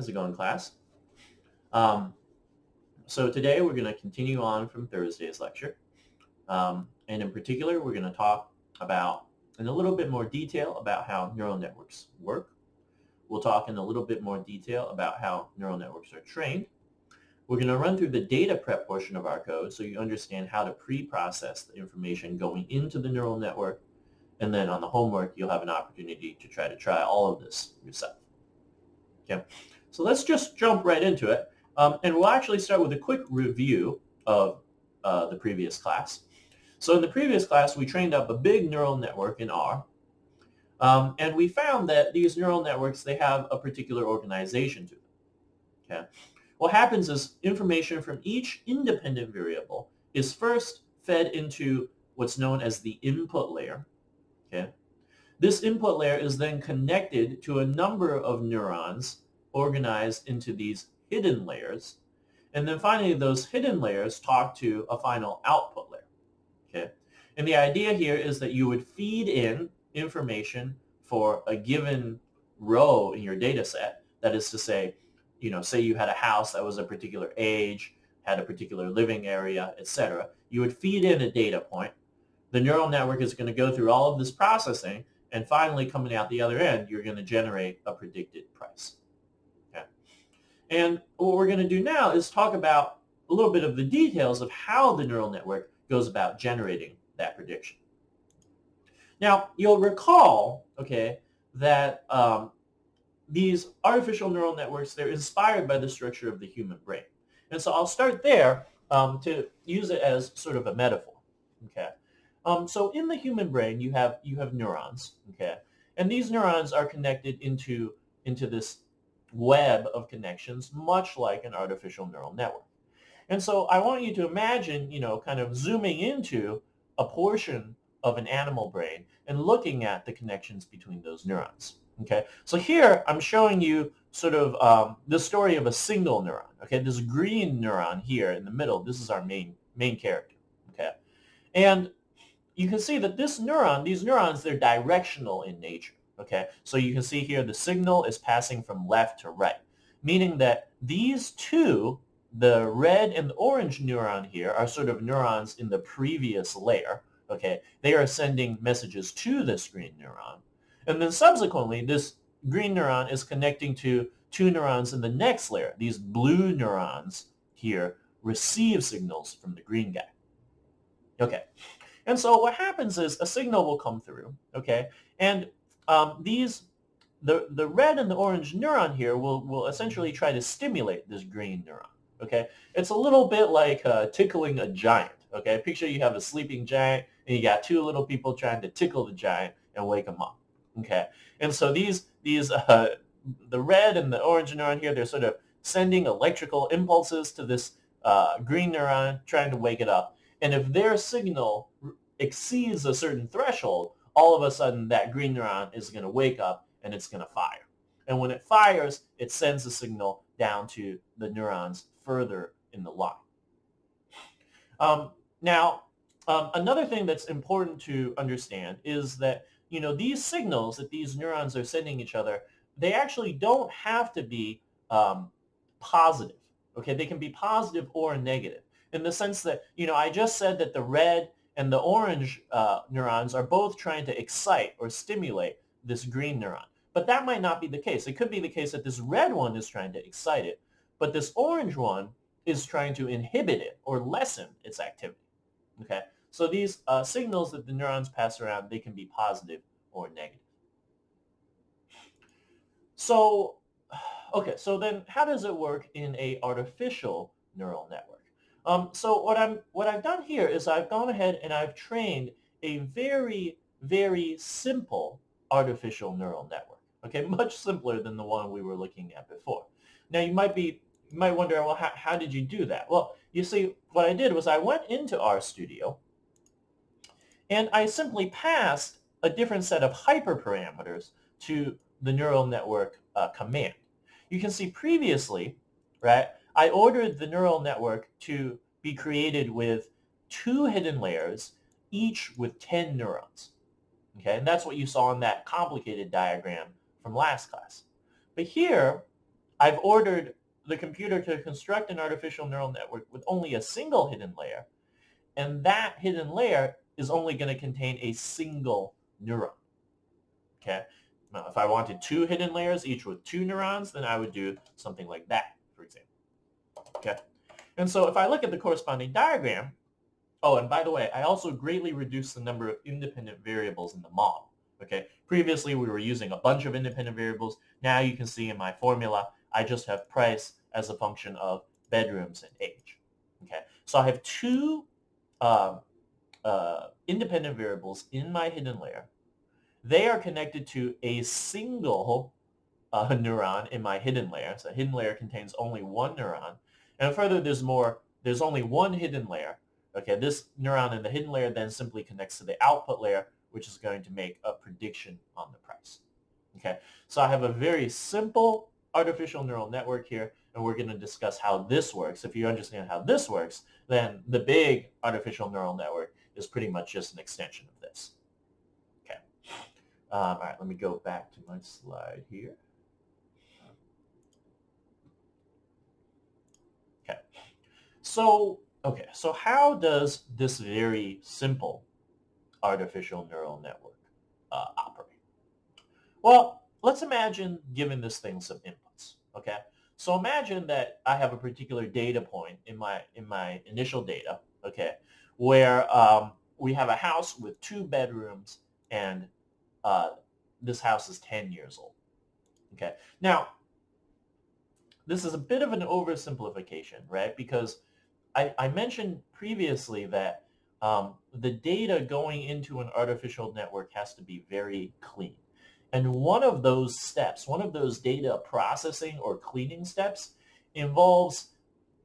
How's it going, class? Um, so today we're going to continue on from Thursday's lecture. And in particular, we're going to talk about, in a little bit more detail, about how neural networks work. We'll talk in a little bit more detail about how neural networks are trained. We're going to run through the data prep portion of our code so you understand how to pre-process the information going into the neural network. And then on the homework, you'll have an opportunity to try all of this yourself. Okay, so let's just jump right into it. And we'll actually start with a quick review of the previous class. So in the previous class, we trained up a big neural network in R. And we found that these neural networks, they have a particular organization to them. Okay. What happens is information from each independent variable is first fed into what's known as the input layer. Okay. This input layer is then connected to a number of neurons organized into these hidden layers. And then finally, those hidden layers talk to a final output layer. Okay? And the idea here is that you would feed in information for a given row in your data set. That is to say, say you had a house that was a particular age, had a particular living area, etc. You would feed in a data point. The neural network is going to go through all of this processing, and finally, coming out the other end, you're going to generate a predicted price. Okay? And what we're going to do now is talk about a little bit of the details of how the neural network goes about generating that prediction. Now, you'll recall, okay, that these artificial neural networks, they're inspired by the structure of the human brain. And so I'll start there to use it as sort of a metaphor. Okay. So in the human brain, you have neurons, okay, and these neurons are connected into this web of connections, much like an artificial neural network. And so I want you to imagine, kind of zooming into a portion of an animal brain and looking at the connections between those neurons. Okay, so here I'm showing you sort of the story of a single neuron. Okay, this green neuron here in the middle, this is our main character. Okay, and you can see that these neurons, they're directional in nature, okay? So you can see here the signal is passing from left to right, meaning that these two, the red and the orange neuron here, are sort of neurons in the previous layer, okay? They are sending messages to this green neuron. And then subsequently, this green neuron is connecting to two neurons in the next layer. These blue neurons here receive signals from the green guy. Okay. And so what happens is a signal will come through, okay, and the red and the orange neuron here will essentially try to stimulate this green neuron, okay. It's a little bit like tickling a giant, okay. Picture you have a sleeping giant and you got two little people trying to tickle the giant and wake him up, okay. And so the red and the orange neuron here, they're sort of sending electrical impulses to this green neuron, trying to wake it up. And if their signal exceeds a certain threshold, all of a sudden that green neuron is going to wake up and it's going to fire. And when it fires, it sends a signal down to the neurons further in the line. Another thing that's important to understand is that, these signals that these neurons are sending each other, they actually don't have to be positive. Okay, they can be positive or negative, in the sense that, I just said that the red and the orange neurons are both trying to excite or stimulate this green neuron. But that might not be the case. It could be the case that this red one is trying to excite it, but this orange one is trying to inhibit it or lessen its activity. Okay, so these signals that the neurons pass around, they can be positive or negative. So, okay, so then how does it work in a artificial neural network? So what I've done here is I've gone ahead and I've trained a very, very simple artificial neural network. Okay, much simpler than the one we were looking at before. Now you might wonder, well, how did you do that? Well, you see, what I did was I went into RStudio and I simply passed a different set of hyperparameters to the neural network command. You can see previously, right, I ordered the neural network to be created with 2 hidden layers, each with 10 neurons. Okay, and that's what you saw in that complicated diagram from last class. But here, I've ordered the computer to construct an artificial neural network with only a single hidden layer, and that hidden layer is only going to contain a single neuron. Okay. Now, if I wanted two hidden layers, each with two neurons, then I would do something like that, for example. Okay. And so if I look at the corresponding diagram, oh, and by the way, I also greatly reduced the number of independent variables in the model. Okay. Previously, we were using a bunch of independent variables. Now you can see in my formula, I just have price as a function of bedrooms and age. Okay. So I have two independent variables in my hidden layer. They are connected to a single neuron in my hidden layer. So a hidden layer contains only one neuron. And further, there's only one hidden layer. Okay, this neuron in the hidden layer then simply connects to the output layer, which is going to make a prediction on the price. Okay, so I have a very simple artificial neural network here, and we're going to discuss how this works. If you understand how this works, then the big artificial neural network is pretty much just an extension of this. Okay. All right, let me go back to my slide here. Okay. So how does this very simple artificial neural network operate? Well, let's imagine giving this thing some inputs. Okay. So imagine that I have a particular data point in my initial data. Okay, where we have a house with 2 bedrooms, and this house is 10 years old. Okay. Now, this is a bit of an oversimplification, right? Because I mentioned previously that the data going into an artificial network has to be very clean. And one of those steps, one of those data processing or cleaning steps involves,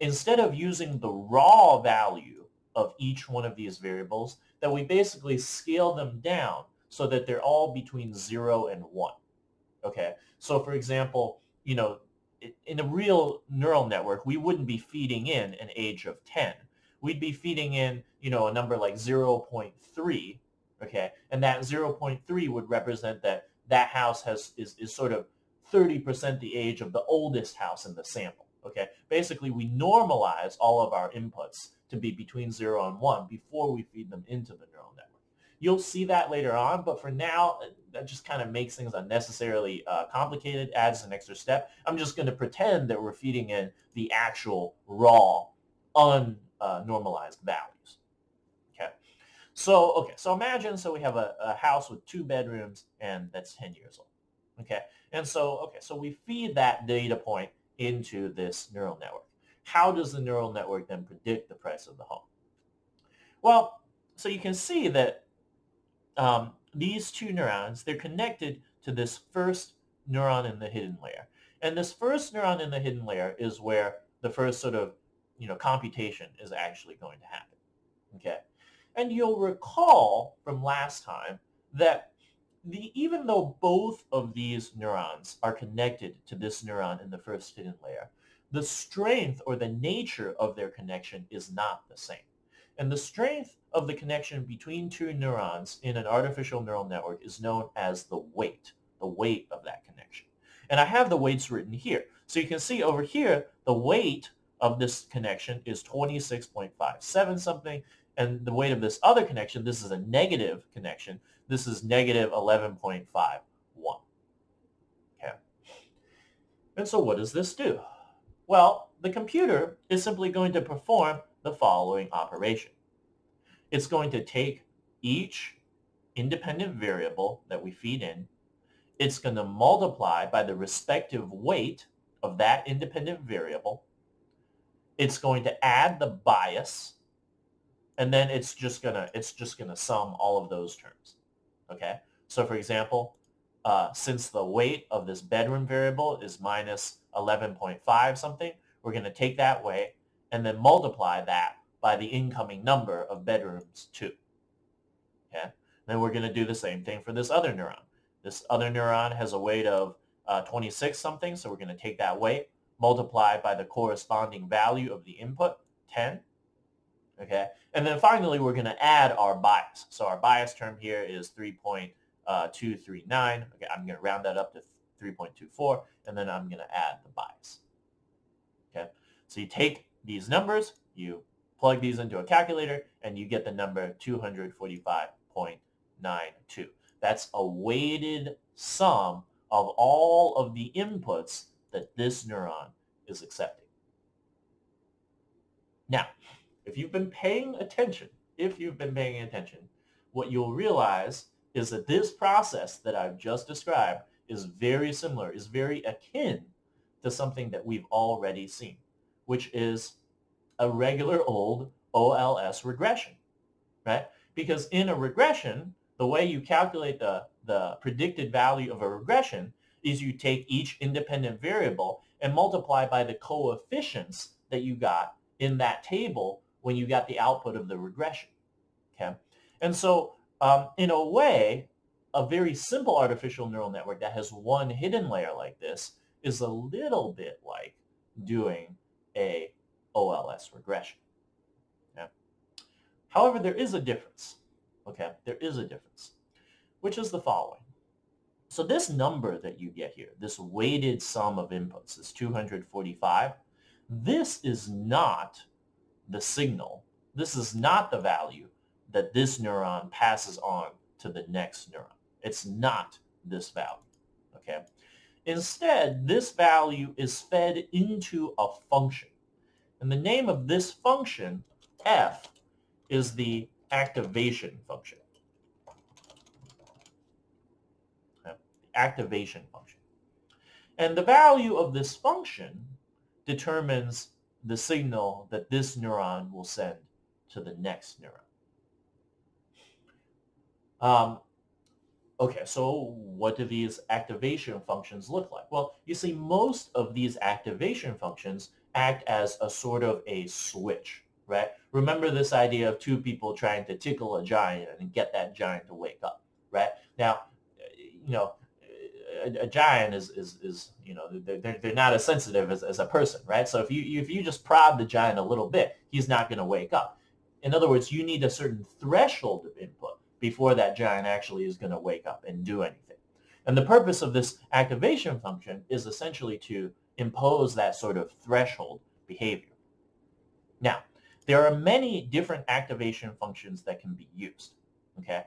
instead of using the raw value of each one of these variables, that we basically scale them down so that they're all between 0 and 1. Okay, so for example, in a real neural network, we wouldn't be feeding in an age of 10. We'd be feeding in, a number like 0.3, okay? And that 0.3 would represent that house is sort of 30% the age of the oldest house in the sample, okay? Basically, we normalize all of our inputs to be between 0 and 1 before we feed them into the neural network. You'll see that later on, but for now, that just kind of makes things unnecessarily complicated, adds an extra step. I'm just going to pretend that we're feeding in the actual raw, unnormalized values. Okay. So imagine, we have a house with 2 bedrooms, and that's 10 years old. Okay. And so we feed that data point into this neural network. How does the neural network then predict the price of the home? Well, so you can see that these 2 neurons, they're connected to this first neuron in the hidden layer. And this first neuron in the hidden layer is where the first sort of, computation is actually going to happen. Okay. And you'll recall from last time that even though both of these neurons are connected to this neuron in the first hidden layer, the strength or the nature of their connection is not the same. And the strength of the connection between 2 neurons in an artificial neural network is known as the weight of that connection. And I have the weights written here. So you can see over here, the weight of this connection is 26.57 something. And the weight of this other connection, this is a negative connection, this is negative 11.51. Okay. And so what does this do? Well, the computer is simply going to perform the following operation. It's going to take each independent variable that we feed in. It's going to multiply by the respective weight of that independent variable. It's going to add the bias, and then it's just gonna sum all of those terms. Okay. So for example, since the weight of this bedroom variable is minus 11.5 something, we're going to take that weight and then multiply that by the incoming number of bedrooms 2. Okay? Then we're going to do the same thing for this other neuron. This other neuron has a weight of 26 something, so we're going to take that weight, multiply by the corresponding value of the input, 10. Okay? And then finally, we're going to add our bias. So our bias term here is 3.239. Okay, I'm going to round that up to 3.24, and then I'm going to add the bias. Okay, so you take these numbers, you plug these into a calculator, and you get the number 245.92. That's a weighted sum of all of the inputs that this neuron is accepting. Now, if you've been paying attention, what you'll realize is that this process that I've just described is very similar, is very akin to something that we've already seen, which is a regular old OLS regression, right? Because in a regression, the way you calculate the predicted value of a regression is you take each independent variable and multiply by the coefficients that you got in that table when you got the output of the regression, okay? And so in a way, a very simple artificial neural network that has one hidden layer like this is a little bit like doing a OLS regression. Okay? However, there is a difference. Okay, there is a difference, which is the following. So this number that you get here, this weighted sum of inputs, is 245. This is not the signal. This is not the value that this neuron passes on to the next neuron. It's not this value. Okay. Instead, this value is fed into a function. And the name of this function, f, is the activation function. Okay. Activation function. And the value of this function determines the signal that this neuron will send to the next neuron. Okay, so what do these activation functions look like? Well, you see, most of these activation functions act as a sort of a switch, right? Remember this idea of two people trying to tickle a giant and get that giant to wake up, right? Now, a giant is they're not as sensitive as a person, right? So if you just prod the giant a little bit, he's not going to wake up. In other words, you need a certain threshold of input before that giant actually is going to wake up and do anything. And the purpose of this activation function is essentially to impose that sort of threshold behavior. Now, there are many different activation functions that can be used, okay?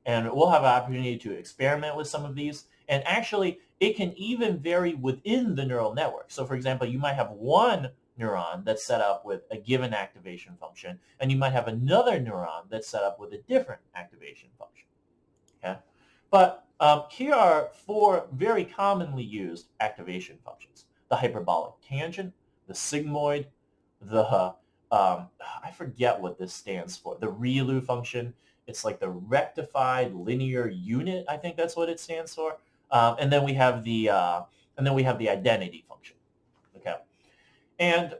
And we'll have an opportunity to experiment with some of these. And actually, it can even vary within the neural network. So for example, you might have one neuron that's set up with a given activation function, and you might have another neuron that's set up with a different activation function. Okay? But here are four very commonly used activation functions: the hyperbolic tangent, the sigmoid, the, I forget what this stands for, the ReLU function. It's like the rectified linear unit, I think that's what it stands for. And then we have the identity function. Okay. And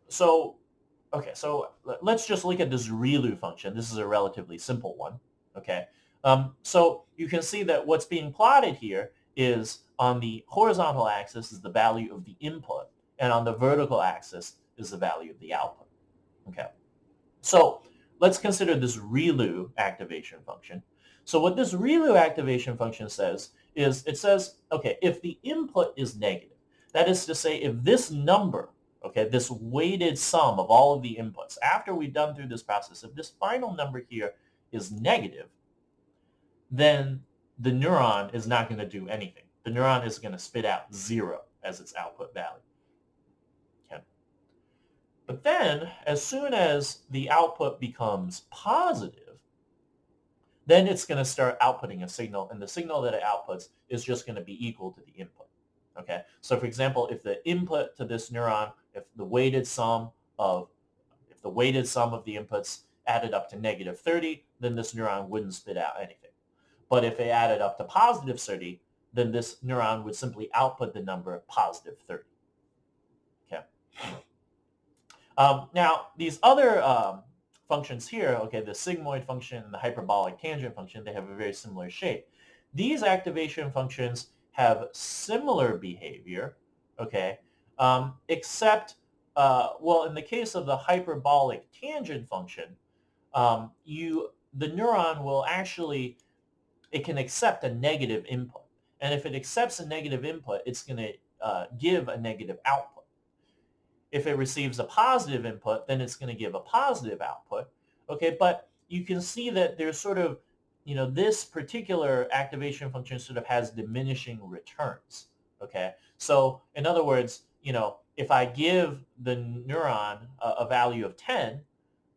so let's just look at this ReLU function. This is a relatively simple one. Okay. So you can see that what's being plotted here is on the horizontal axis is the value of the input, and on the vertical axis is the value of the output. Okay. So let's consider this ReLU activation function. So what this ReLU activation function says is, it says, okay, if the input is negative, that is to say, if this number, okay, this weighted sum of all of the inputs, after we've done through this process, if this final number here is negative, then the neuron is not going to do anything. The neuron is going to spit out 0 as its output value. Okay. But then, as soon as the output becomes positive, then it's going to start outputting a signal, and the signal that it outputs is just going to be equal to the input. Okay, so for example, if the input to this neuron, if the weighted sum of the inputs added up to negative 30, then this neuron wouldn't spit out anything. But if it added up to positive 30, then this neuron would simply output the number positive 30. Okay. Now, these other functions here, okay, the sigmoid function and the hyperbolic tangent function, they have a very similar shape. These activation functions have similar behavior, okay, except, well, in the case of the hyperbolic tangent function, the neuron will actually, it can accept a negative input. And if it accepts a negative input, it's going to give a negative output. If it receives a positive input, then it's going to give a positive output. Okay, but you can see that there's sort of, this particular activation function sort of has diminishing returns. Okay, so in other words, if I give the neuron a value of 10,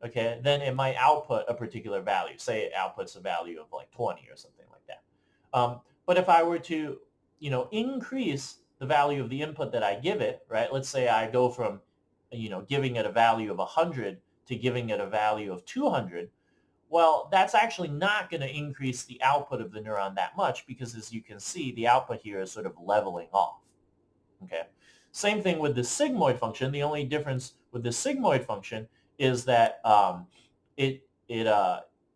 okay, then it might output a particular value. Say it outputs a value of like 20 or something like that. But if I were to, increase the value of the input that I give it, right? Let's say I go from, giving it a value of 100 to giving it a value of 200. Well, that's actually not going to increase the output of the neuron that much because, as you can see, the output here is sort of leveling off. Okay. Same thing with the sigmoid function. The only difference with the sigmoid function is that it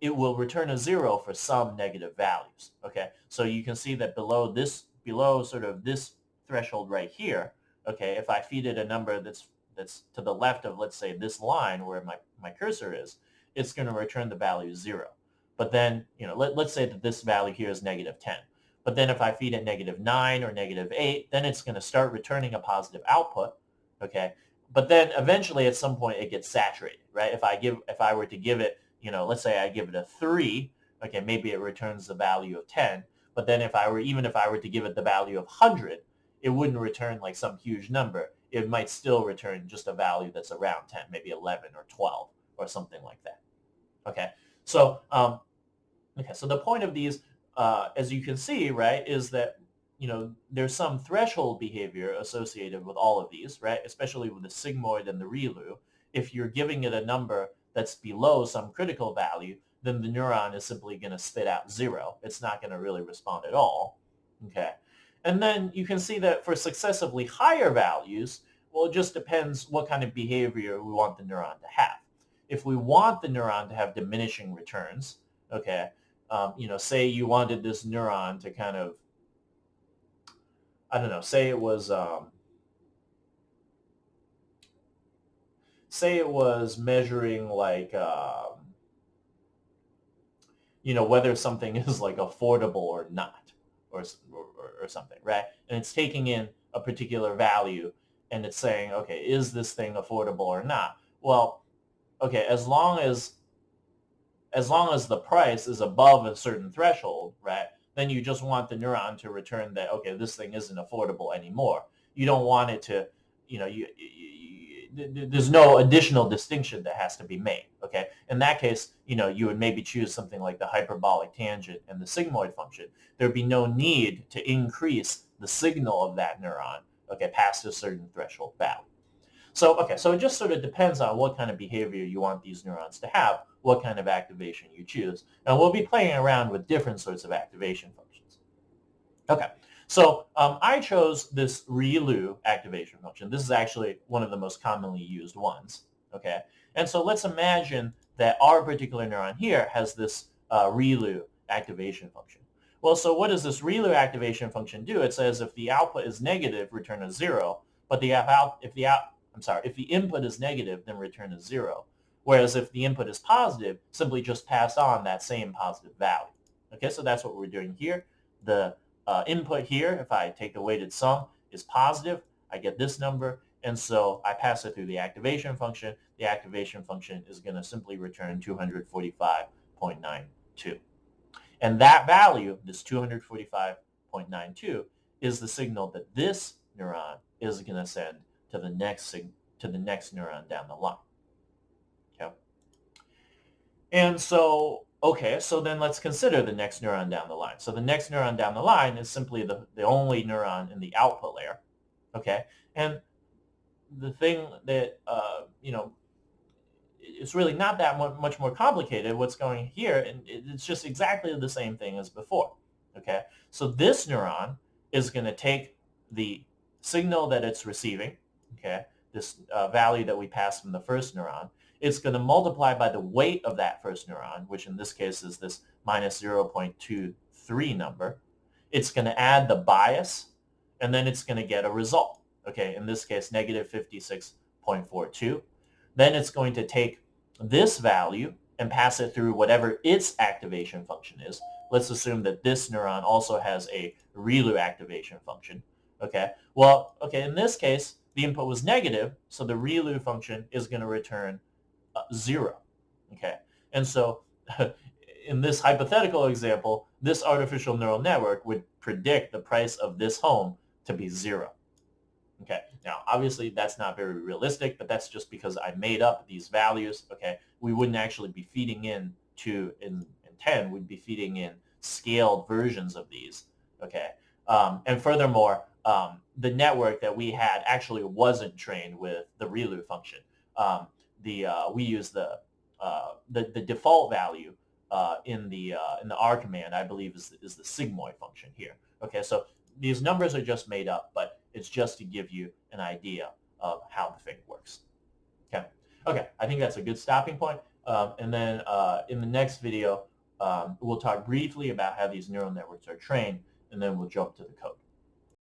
will return a 0 for some negative values. Okay, so you can see that below sort of this threshold right here. Okay, if I feed it a number that's to the left of, let's say, this line where my cursor is, it's going to return the value 0. But then, let's say that this value here is negative 10. But then if I feed it negative 9 or negative 8, then it's going to start returning a positive output. Okay, but then eventually at some point it gets saturated, right? If I were to give it, let's say I give it a 3, okay, maybe it returns the value of 10. But then if I were to give it the value of 100, it wouldn't return like some huge number. It might still return just a value that's around 10, maybe 11 or 12 or something like that. Okay, so so the point of these, as you can see, right, is that there's some threshold behavior associated with all of these, right? Especially with the sigmoid and the ReLU. If you're giving it a number that's below some critical value, then the neuron is simply going to spit out 0. It's not going to really respond at all. Okay. And then you can see that for successively higher values, well, it just depends what kind of behavior we want the neuron to have. If we want the neuron to have diminishing returns, okay, say you wanted this neuron to kind of, I don't know, say it was measuring like, whether something is like affordable or not, or something, right? And it's taking in a particular value and it's saying, okay, is this thing affordable or not? Well, okay, as long as the price is above a certain threshold, right, then you just want the neuron to return that, okay, this thing isn't affordable anymore. You don't want it to, there's no additional distinction that has to be made, okay? In that case, you would maybe choose something like the hyperbolic tangent and the sigmoid function. There'd be no need to increase the signal of that neuron, okay, past a certain threshold value. So, okay, so it just sort of depends on what kind of behavior you want these neurons to have, what kind of activation you choose. And we'll be playing around with different sorts of activation functions. Okay, so I chose this ReLU activation function. This is actually one of the most commonly used ones, okay? And so let's imagine that our particular neuron here has this ReLU activation function. Well, so what does this ReLU activation function do? It says if the output is negative, return a 0, but if the input is negative, then return a 0. Whereas if the input is positive, simply just pass on that same positive value. Okay, so that's what we're doing here. The input here, if I take the weighted sum, is positive. I get this number, and so I pass it through the activation function. The activation function is going to simply return 245.92. And that value, this 245.92, is the signal that this neuron is going to send to the next neuron down the line. Okay. And so, okay, so then let's consider the next neuron down the line. So the next neuron down the line is simply the only neuron in the output layer. Okay. And the thing that, it's really not that much more complicated what's going here, and it's just exactly the same thing as before. Okay. So this neuron is going to take the signal that it's receiving, okay, this value that we passed from the first neuron. It's going to multiply by the weight of that first neuron, which in this case is this minus 0.23 number. It's going to add the bias, and then it's going to get a result. Okay, in this case, negative 56.42. Then it's going to take this value and pass it through whatever its activation function is. let's assume that this neuron also has a ReLU activation function. Okay. Well, okay, in this case, the input was negative, so the ReLU function is going to return 0. Okay. And so in this hypothetical example, this artificial neural network would predict the price of this home to be 0. Okay, now obviously that's not very realistic, but that's just because I made up these values. Okay, we wouldn't actually be feeding in in 10, we'd be feeding in scaled versions of these. Okay, and furthermore, the network that we had actually wasn't trained with the ReLU function. We use the default value in the R command, I believe, is the sigmoid function here. Okay, so these numbers are just made up, but it's just to give you an idea of how the thing works. Okay, okay, I think that's a good stopping point. And then in the next video, we'll talk briefly about how these neural networks are trained, and then we'll jump to the code.